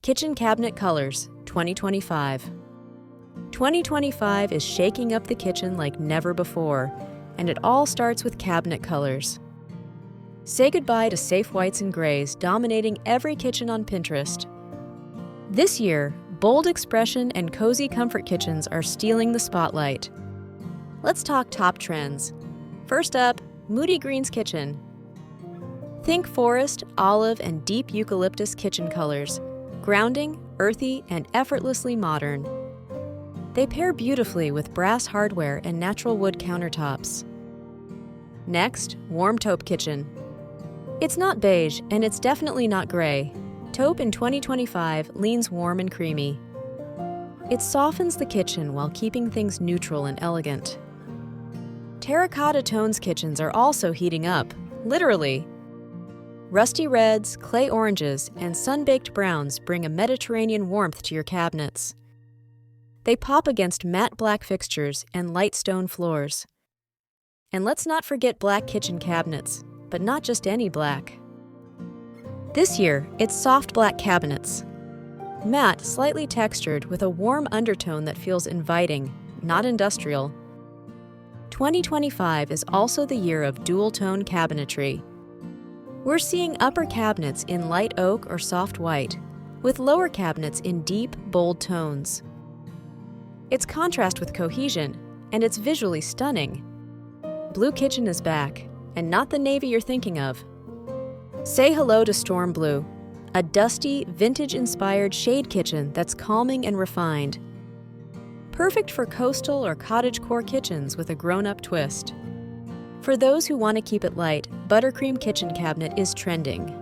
Kitchen Cabinet Colors 2025. 2025 is shaking up the kitchen like never before, and it all starts with cabinet colors. Say goodbye to safe whites and grays dominating every kitchen on Pinterest. This year, bold expression and cozy comfort kitchens are stealing the spotlight. Let's talk top trends. First up, Moody Green's Kitchen. Think forest, olive, and deep eucalyptus kitchen colors. Grounding, earthy, and effortlessly modern. They pair beautifully with brass hardware and natural wood countertops. Next, Warm Taupe Kitchen. It's not beige, and it's definitely not gray. Taupe in 2025 leans warm and creamy. It softens the kitchen while keeping things neutral and elegant. Terracotta Tones kitchens are also heating up, literally. Rusty reds, clay oranges, and sun-baked browns bring a Mediterranean warmth to your cabinets. They pop against matte black fixtures and light stone floors. And let's not forget black kitchen cabinets, but not just any black. This year, it's soft black cabinets. Matte, slightly textured with a warm undertone that feels inviting, not industrial. 2025 is also the year of dual-tone cabinetry. We're seeing upper cabinets in light oak or soft white, with lower cabinets in deep, bold tones. It's contrast with cohesion, and it's visually stunning. Blue Kitchen is back, and not the navy you're thinking of. Say hello to Storm Blue, a dusty, vintage-inspired shade kitchen that's calming and refined. Perfect for coastal or cottagecore kitchens with a grown-up twist. For those who want to keep it light, Buttercream Kitchen Cabinet is trending.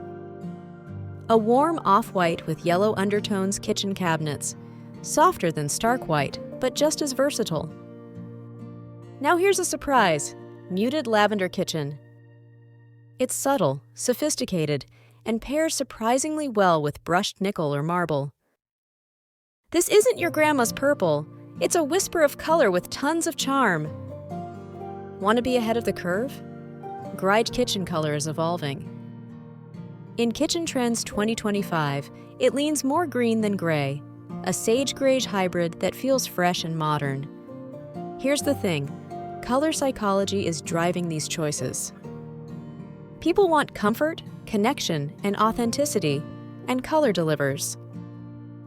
A warm off-white with yellow undertones kitchen cabinets, softer than stark white, but just as versatile. Now here's a surprise, Muted Lavender Kitchen. It's subtle, sophisticated, and pairs surprisingly well with brushed nickel or marble. This isn't your grandma's purple, it's a whisper of color with tons of charm. Want to be ahead of the curve? Gride Kitchen Color is evolving. In Kitchen Trends 2025, it leans more green than gray, a sage-grayish hybrid that feels fresh and modern. Here's the thing, color psychology is driving these choices. People want comfort, connection, and authenticity, and color delivers.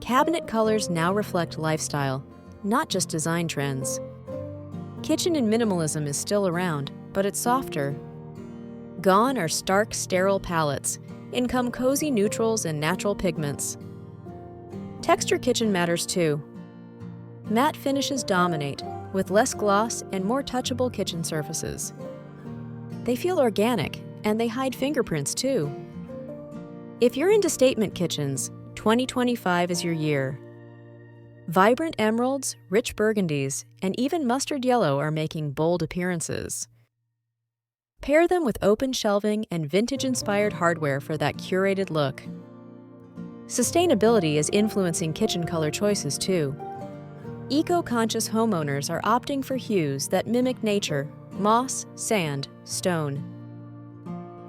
Cabinet colors now reflect lifestyle, not just design trends. Kitchen and minimalism is still around, but it's softer. Gone are stark, sterile palettes. In come cozy neutrals and natural pigments. Texture kitchen matters too. Matte finishes dominate, with less gloss and more touchable kitchen surfaces. They feel organic, and they hide fingerprints too. If you're into statement kitchens, 2025 is your year. Vibrant emeralds, rich burgundies, and even mustard yellow are making bold appearances. Pair them with open shelving and vintage-inspired hardware for that curated look. Sustainability is influencing kitchen color choices too. Eco-conscious homeowners are opting for hues that mimic nature, moss, sand, stone.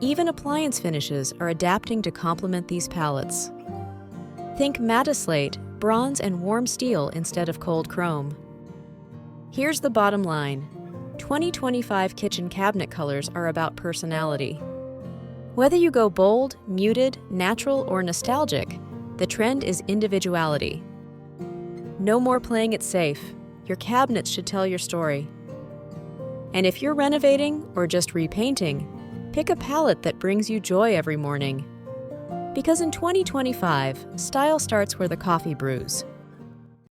Even appliance finishes are adapting to complement these palettes. Think matte slate, bronze, and warm steel instead of cold chrome. Here's the bottom line. 2025 kitchen cabinet colors are about personality. Whether you go bold, muted, natural, or nostalgic, the trend is individuality. No more playing it safe. Your cabinets should tell your story. And if you're renovating or just repainting, pick a palette that brings you joy every morning. Because in 2025, style starts where the coffee brews.